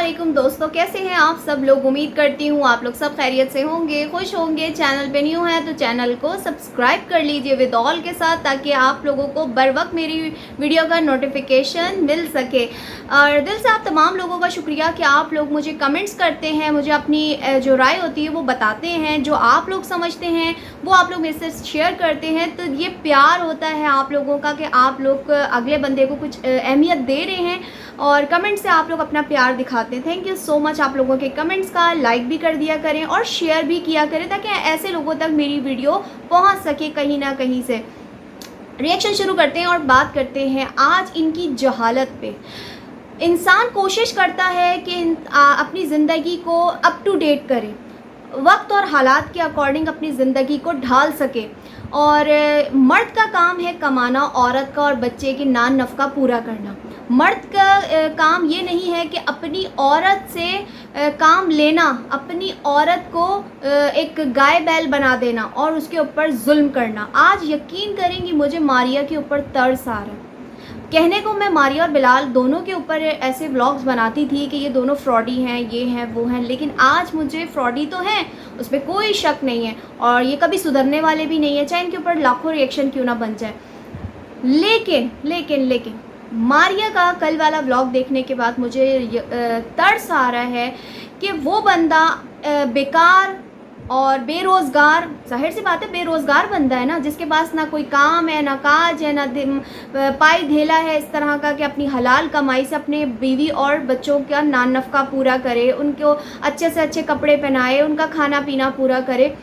अस्सलामुअलैकुम दोस्तों, कैसे हैं आप सब लोग। उम्मीद करती हूँ आप लोग सब खैरियत से होंगे, खुश होंगे। चैनल पे न्यू है तो चैनल को सब्सक्राइब कर लीजिए विद ऑल के साथ, ताकि आप लोगों को बर वक्त मेरी वीडियो का नोटिफिकेशन मिल सके। और दिल से आप तमाम लोगों का शुक्रिया कि आप लोग मुझे कमेंट्स करते हैं, मुझे अपनी जो राय होती है वो बताते हैं, जो आप लोग समझते हैं वो आप लोग मेरे से शेयर करते हैं। तो ये प्यार होता है आप लोगों का कि आप लोग अगले बंदे को कुछ अहमियत दे रहे हैं और कमेंट से आप लोग अपना प्यार दिखाते हैं। थैंक यू सो मच आप लोगों के कमेंट्स का। लाइक भी कर दिया करें और शेयर भी किया करें, ताकि ऐसे लोगों तक मेरी वीडियो पहुंच सके कहीं ना कहीं से। रिएक्शन शुरू करते हैं और बात करते हैं आज इनकी जहालत पे। इंसान कोशिश करता है कि अपनी ज़िंदगी को अप टू डेट करे, वक्त और हालात के अकॉर्डिंग अपनी ज़िंदगी को ढाल सके। और मर्द का काम है कमाना, औरत का और बच्चे की नान नफ़का पूरा करना। मर्द का काम ये नहीं है कि अपनी औरत से काम लेना, अपनी औरत को एक गाय बैल बना देना और उसके ऊपर जुल्म करना। आज यकीन करेंगी मुझे मारिया के ऊपर तरस आ रहा है। कहने को मैं मारिया और बिलाल दोनों के ऊपर ऐसे व्लॉग्स बनाती थी कि ये दोनों फ्रॉडी हैं, ये हैं वो हैं, लेकिन आज मुझे फ्रॉडी तो हैं, उसमें कोई शक नहीं है और ये कभी सुधरने वाले भी नहीं है, चाहे इनके ऊपर लाखों रिएक्शन क्यों ना बन जाए। लेकिन लेकिन लेकिन मारिया का कल वाला व्लॉग देखने के बाद मुझे तरस आ रहा है कि वो बंदा बेकार और बेरोज़गार, जाहिर सी बात है बेरोज़गार बंदा है ना, जिसके पास ना कोई काम है, ना काज है, ना पाई धेला है इस तरह का कि अपनी हलाल कमाई से अपने बीवी और बच्चों का नान नफ़का पूरा करे, उनको अच्छे से अच्छे कपड़े पहनाए, उनका खाना पीना पूरा करे।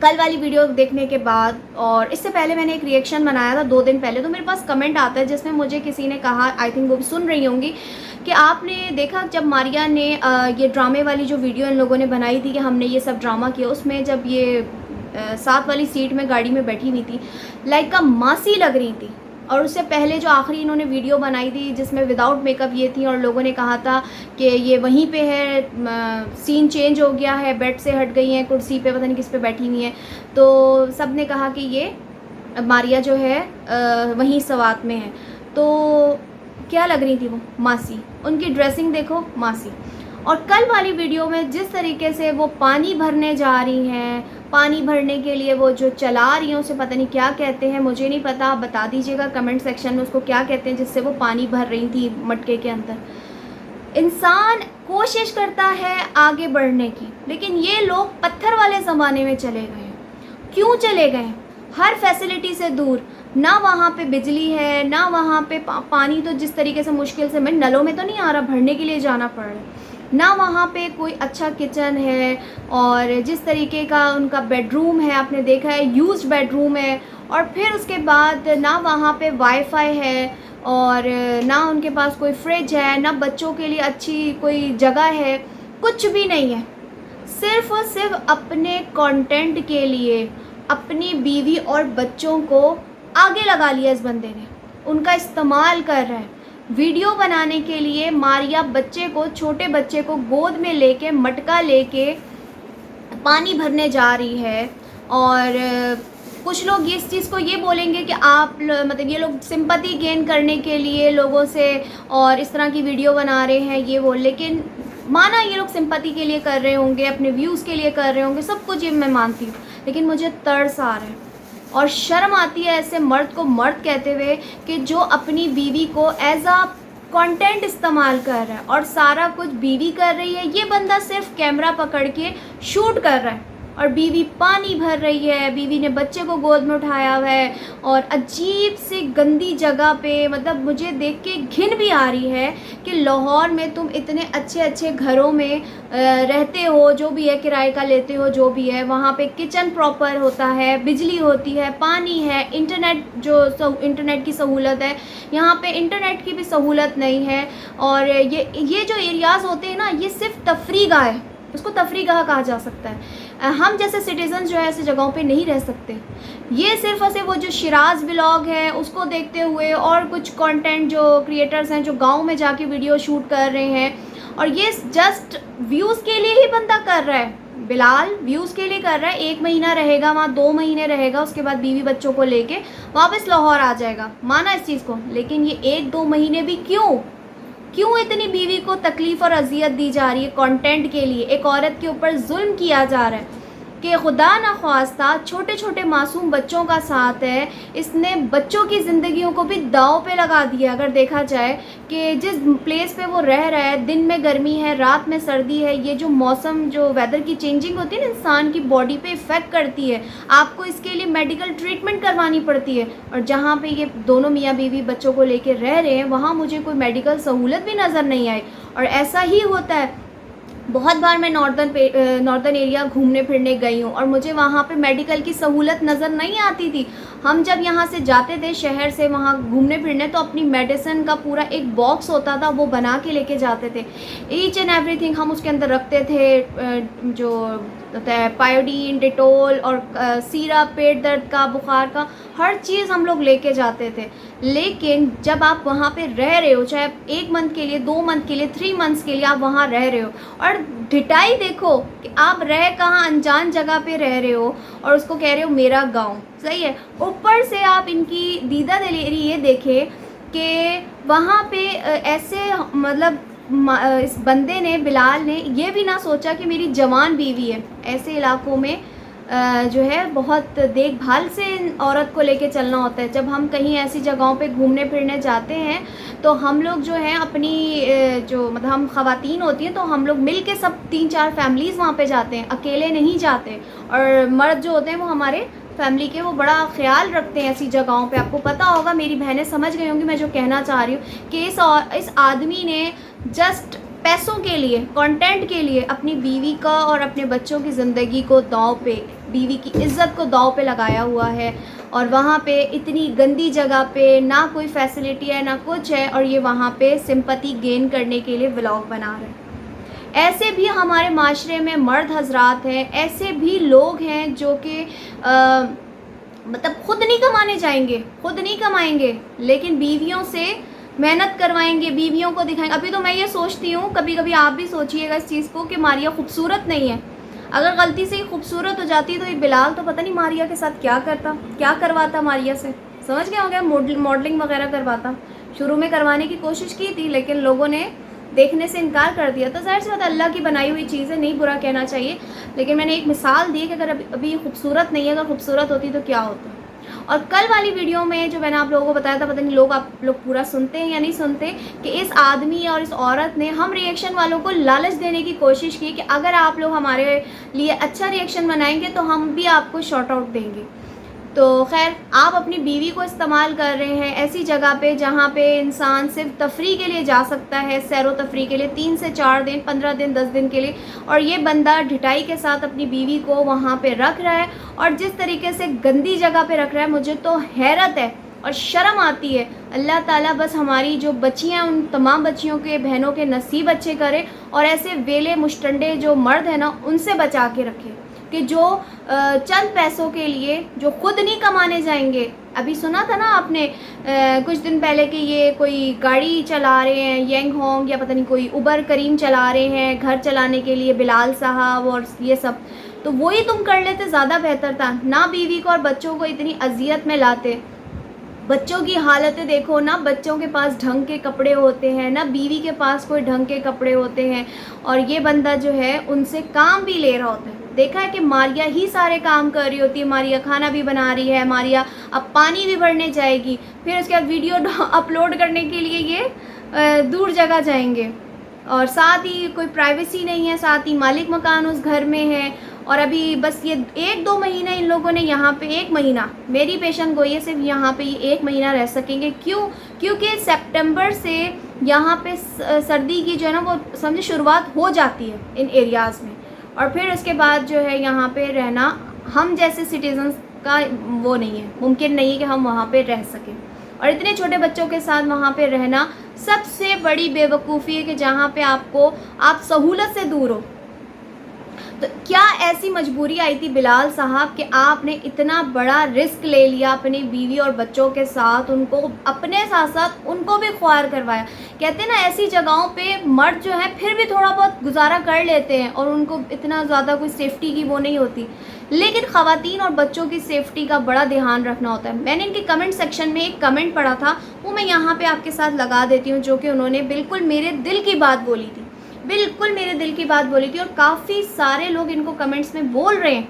कल वाली वीडियो देखने के बाद और इससे पहले मैंने एक रिएक्शन बनाया था 2 दिन पहले, तो मेरे पास कमेंट आता है जिसमें मुझे किसी ने कहा, आई थिंक वो भी सुन रही होंगी, कि आपने देखा जब मारिया ने ये ड्रामे वाली जो वीडियो इन लोगों ने बनाई थी कि हमने ये सब ड्रामा किया, उसमें जब ये साथ वाली सीट में गाड़ी में बैठी हुई थी, लाइक का मासी लग रही थी। और उससे पहले जो आखिरी इन्होंने वीडियो बनाई थी जिसमें विदाउट मेकअप ये थी और लोगों ने कहा था कि ये वहीं पे है, सीन चेंज हो गया है, बेड से हट गई हैं, कुर्सी पे पता नहीं किस पे बैठी हुई हैं, तो सब ने कहा कि ये मारिया जो है वहीं सवात में है। तो क्या लग रही थी वो मासी, उनकी ड्रेसिंग देखो मासी। और कल वाली वीडियो में जिस तरीके से वो पानी भरने जा रही हैं, पानी भरने के लिए वो जो चला रही हैं उसे पता नहीं क्या कहते हैं, मुझे नहीं पता, आप बता दीजिएगा कमेंट सेक्शन में उसको क्या कहते हैं, जिससे वो पानी भर रही थी मटके के अंदर। इंसान कोशिश करता है आगे बढ़ने की, लेकिन ये लोग पत्थर वाले ज़माने में चले गए हैं। क्यों चले गए? हर फैसिलिटी से दूर, ना वहाँ पे बिजली है, ना वहाँ पे पानी, तो जिस तरीके से मुश्किल से, मैं नलों में तो नहीं आ रहा, भरने के लिए जाना पड़ रहा है, ना वहाँ पे कोई अच्छा किचन है, और जिस तरीके का उनका बेडरूम है आपने देखा है यूज्ड बेडरूम है, और फिर उसके बाद ना वहाँ पे वाईफाई है, और ना उनके पास कोई फ्रिज है, ना बच्चों के लिए अच्छी कोई जगह है, कुछ भी नहीं है। सिर्फ़ और सिर्फ अपने कंटेंट के लिए अपनी बीवी और बच्चों को आगे लगा लिया इस बंदे ने, उनका इस्तेमाल कर रहा है वीडियो बनाने के लिए। मारिया बच्चे को, छोटे बच्चे को गोद में लेके, मटका लेके पानी भरने जा रही है। और कुछ लोग इस चीज़ को ये बोलेंगे कि आप मतलब ये लोग सिंपैथी गेन करने के लिए लोगों से और इस तरह की वीडियो बना रहे हैं ये वो, लेकिन माना ये लोग सिंपैथी के लिए कर रहे होंगे, अपने व्यूज़ के लिए कर रहे होंगे, सब कुछ ये मैं मानती हूँ, लेकिन मुझे तरस आ रहा है और शर्म आती है ऐसे मर्द को मर्द कहते हुए कि जो अपनी बीवी को एज अ कंटेंट इस्तेमाल कर रहा है और सारा कुछ बीवी कर रही है। ये बंदा सिर्फ कैमरा पकड़ के शूट कर रहा है और बीवी पानी भर रही है, बीवी ने बच्चे को गोद में उठाया हुआ है और अजीब सी गंदी जगह पे, मतलब मुझे देख के घिन भी आ रही है कि लाहौर में तुम इतने अच्छे अच्छे घरों में रहते हो, जो भी है किराए का लेते हो, जो भी है, वहाँ पे किचन प्रॉपर होता है, बिजली होती है, पानी है, इंटरनेट जो इंटरनेट की सहूलत है, यहाँ पे इंटरनेट की भी सहूलत नहीं है। और ये जो एरियाज़ होते हैं ना, ये सिर्फ तफरीगाह है, उसको तफरीगाह कहा जा सकता है। हम जैसे सिटीज़न जो है ऐसी जगहों पे नहीं रह सकते। ये सिर्फ और सिर्फ वो जो शिराज व्लॉग है उसको देखते हुए और कुछ कंटेंट जो क्रिएटर्स हैं जो गांव में जाके वीडियो शूट कर रहे हैं, और ये जस्ट व्यूज़ के लिए ही बंदा कर रहा है। बिलाल व्यूज़ के लिए कर रहा है, 1 महीना रहेगा वहाँ, 2 महीने रहेगा, उसके बाद बीवी बच्चों को लेके वापस लाहौर आ जाएगा, माना इस चीज़ को, लेकिन ये 1-2 महीने भी क्यों क्यों इतनी बीवी को तकलीफ़ और अजियत दी जा रही है कंटेंट के लिए, एक औरत के ऊपर जुल्म किया जा रहा है कि खुदा न ख्वास्ता छोटे छोटे मासूम बच्चों का साथ है, इसने बच्चों की ज़िंदगियों को भी दांव पे लगा दिया। अगर देखा जाए कि जिस प्लेस पे वो रह रहा है, दिन में गर्मी है, रात में सर्दी है, ये जो मौसम, जो वेदर की चेंजिंग होती है ना, इंसान की बॉडी पे इफ़ेक्ट करती है, आपको इसके लिए मेडिकल ट्रीटमेंट करवानी पड़ती है। और जहाँ पे ये दोनों मियाँ बीवी बच्चों को लेके रह रहे हैं, वहाँ मुझे कोई मेडिकल सहूलत भी नज़र नहीं आई। और ऐसा ही होता है, बहुत बार मैं नॉर्दर्न एरिया घूमने फिरने गई हूँ और मुझे वहाँ पे मेडिकल की सहूलत नज़र नहीं आती थी। हम जब यहाँ से जाते थे शहर से वहाँ घूमने फिरने, तो अपनी मेडिसिन का पूरा एक बॉक्स होता था, वो बना के लेके जाते थे। ईच एंड एवरीथिंग हम उसके अंदर रखते थे, जो होता है पायोडीन, डिटोल और सिरप, पेट दर्द का, बुखार का, हर चीज़ हम लोग लेके जाते थे। लेकिन जब आप वहाँ पे रह रहे हो, चाहे 1 मंथ के लिए, 2 मंथ के लिए, 3 मंथ्स के लिए आप वहाँ रह रहे हो, और ढिठाई देखो कि आप रह कहाँ अनजान जगह पे रह रहे हो और उसको कह रहे हो मेरा गांव, सही है। ऊपर से आप इनकी दीदा दिलेरी ये देखें कि वहाँ पे ऐसे, मतलब इस बंदे ने, बिलाल ने, ये भी ना सोचा कि मेरी जवान बीवी है। ऐसे इलाकों में जो है बहुत देखभाल से औरत को लेके चलना होता है। जब हम कहीं ऐसी जगहों पे घूमने फिरने जाते हैं तो हम लोग जो है अपनी जो, मतलब हम ख़वातीन होती हैं तो हम लोग मिल के सब 3-4 फैमिलीज़ वहाँ पे जाते हैं, अकेले नहीं जाते। और मर्द जो होते हैं वो हमारे फैमिली के, वो बड़ा ख्याल रखते हैं ऐसी जगहों पे। आपको पता होगा, मेरी बहनें समझ गई होंगी मैं जो कहना चाह रही हूँ, कि इस आदमी ने जस्ट पैसों के लिए, कंटेंट के लिए अपनी बीवी का और अपने बच्चों की ज़िंदगी को दांव पे, बीवी की इज़्ज़त को दांव पे लगाया हुआ है। और वहाँ पे इतनी गंदी जगह पे ना कोई फैसिलिटी है ना कुछ है, और ये वहाँ पे सिंपैथी गेन करने के लिए व्लॉग बना रहे हैं। ऐसे भी हमारे माशरे में मर्द हजरात हैं, ऐसे भी लोग हैं जो कि मतलब खुद नहीं कमाने जाएंगे, खुद नहीं कमाएंगे, लेकिन बीवियों से मेहनत करवाएंगे, बीवियों को दिखाएंगे। अभी तो मैं ये सोचती हूँ, कभी कभी आप भी सोचिएगा इस चीज़ को, कि मारिया खूबसूरत नहीं है। अगर गलती से ही खूबसूरत हो जाती तो ये बिलाल तो पता नहीं मारिया के साथ क्या करता, क्या करवाता मारिया से, समझ गया हो गया, मॉडलिंग वगैरह करवाता। शुरू में करवाने की कोशिश की थी, लेकिन लोगों ने देखने से इनकार कर दिया। तो ज़ाहिर सी बात, अल्लाह की बनाई हुई चीज़ है, नहीं बुरा कहना चाहिए, लेकिन मैंने एक मिसाल दी कि अगर अभी खूबसूरत नहीं है, अगर खूबसूरत होती तो क्या होता। और कल वाली वीडियो में जो मैंने आप लोगों को बताया था, पता नहीं आप लोग पूरा सुनते हैं या नहीं सुनते, कि इस आदमी और इस औरत ने हम रिएक्शन वालों को लालच देने की कोशिश की कि अगर आप लोग हमारे लिए अच्छा रिएक्शन बनाएंगे तो हम भी आपको शॉर्ट आउट देंगे। तो खैर, आप अपनी बीवी को इस्तेमाल कर रहे हैं ऐसी जगह पे जहाँ पे इंसान सिर्फ तफरी के लिए जा सकता है, सैरो तफरी के लिए, 3 से 4 दिन, 15 दिन, 10 दिन के लिए, और ये बंदा ढिठाई के साथ अपनी बीवी को वहाँ पे रख रहा है। और जिस तरीके से गंदी जगह पे रख रहा है, मुझे तो हैरत है और शर्म आती है। अल्लाह ताला बस हमारी जो बच्चियाँ, उन तमाम बच्चियों के, बहनों के नसीब अच्छे करे, और ऐसे वेले मुश्तंडे जो मर्द हैं ना, उनसे बचा के रखे, कि जो चंद पैसों के लिए, जो खुद नहीं कमाने जाएंगे। अभी सुना था ना आपने कुछ दिन पहले कि ये कोई गाड़ी चला रहे हैं, यंग होंग या पता नहीं कोई उबर करीम चला रहे हैं घर चलाने के लिए, बिलाल साहब और ये सब। तो वही तुम कर लेते, ज़्यादा बेहतर था ना, बीवी को और बच्चों को इतनी अजियत में लाते। बच्चों की हालतें देखो ना, बच्चों के पास ढंग के कपड़े होते हैं ना, बीवी के पास कोई ढंग के कपड़े होते हैं, और ये बंदा जो है उनसे काम भी ले रहा होता है। देखा है कि मारिया ही सारे काम कर रही होती है, मारिया खाना भी बना रही है, मारिया अब पानी भी भरने जाएगी, फिर उसके बाद वीडियो अपलोड करने के लिए ये दूर जगह जाएंगे, और साथ ही कोई प्राइवेसी नहीं है, साथ ही मालिक मकान उस घर में है। और अभी बस ये 1-2 महीना इन लोगों ने यहाँ पे, 1 महीना, मेरी पेशन गोई है, सिर्फ यहाँ पे ये 1 महीना रह सकेंगे। क्यों? क्योंकि सितंबर से यहाँ पे सर्दी की जो है ना, वो समझे शुरुआत हो जाती है इन एरियाज़ में, और फिर उसके बाद जो है यहाँ पे रहना हम जैसे सिटीजन्स का वो नहीं है, मुमकिन नहीं है कि हम वहाँ पे रह सकें। और इतने छोटे बच्चों के साथ वहाँ पे रहना सबसे बड़ी बेवकूफ़ी है, कि जहाँ पे आप सहूलत से दूर हो। तो क्या ऐसी मजबूरी आई थी बिलाल साहब कि आपने इतना बड़ा रिस्क ले लिया अपनी बीवी और बच्चों के साथ, उनको अपने साथ साथ उनको भी ख्वार करवाया। कहते हैं ना, ऐसी जगहों पे मर्द जो है फिर भी थोड़ा बहुत गुजारा कर लेते हैं और उनको इतना ज़्यादा कोई सेफ्टी की वो नहीं होती, लेकिन ख़वातीन और बच्चों की सेफ्टी का बड़ा ध्यान रखना होता है। मैंने इनके कमेंट सेक्शन में एक कमेंट पढ़ा था, वो मैं यहाँ पे आपके साथ लगा देती हूँ, जो कि उन्होंने बिल्कुल मेरे दिल की बात बोली थी, बिल्कुल मेरे दिल की बात बोली थी। और काफ़ी सारे लोग इनको कमेंट्स में बोल रहे हैं,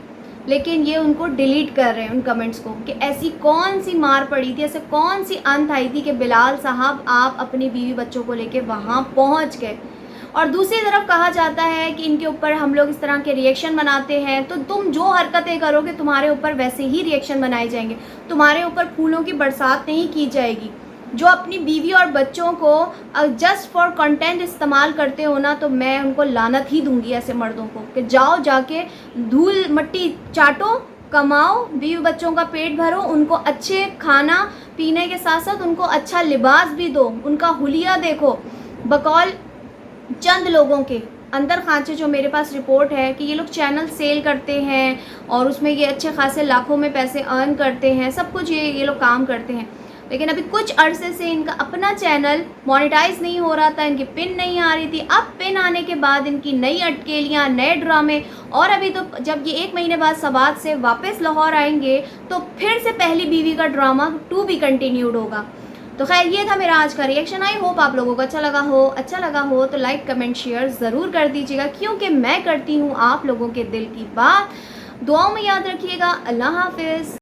लेकिन ये उनको डिलीट कर रहे हैं उन कमेंट्स को, कि ऐसी कौन सी मार पड़ी थी, ऐसे कौन सी अंत आई थी कि बिलाल साहब आप अपनी बीवी बच्चों को लेके वहाँ पहुँच गए। और दूसरी तरफ कहा जाता है कि इनके ऊपर हम लोग इस तरह के रिएक्शन बनाते हैं, तो तुम जो हरकतें करोगे तुम्हारे ऊपर वैसे ही रिएक्शन बनाए जाएंगे, तुम्हारे ऊपर फूलों की बरसात नहीं की जाएगी। जो अपनी बीवी और बच्चों को जस्ट फॉर कंटेंट इस्तेमाल करते हो ना, तो मैं उनको लानत ही दूंगी ऐसे मर्दों को, कि जाओ जाके धूल मट्टी चाटो, कमाओ, बीवी बच्चों का पेट भरो, उनको अच्छे खाना पीने के साथ साथ उनको अच्छा लिबास भी दो, उनका हुलिया देखो। बकौल चंद लोगों के अंदर खांचे, जो मेरे पास रिपोर्ट है कि ये लोग चैनल सेल करते हैं और उसमें ये अच्छे खासे लाखों में पैसे अर्न करते हैं, सब कुछ ये लोग काम करते हैं। लेकिन अभी कुछ अरसे से इनका अपना चैनल मोनेटाइज नहीं हो रहा था, इनकी पिन नहीं आ रही थी। अब पिन आने के बाद इनकी नई अटकेलियाँ, नए ड्रामे, और अभी तो जब ये 1 महीने बाद सवात से वापस लाहौर आएंगे तो फिर से पहली बीवी का ड्रामा 2 भी कंटिन्यूड होगा। तो खैर, ये था मेरा आज का रिएक्शन। आई होप आप लोगों को अच्छा लगा हो तो लाइक कमेंट शेयर ज़रूर कर दीजिएगा, क्योंकि मैं करती हूँ आप लोगों के दिल की बात। दुआओं में याद रखिएगा। अल्लाह हाफिज़।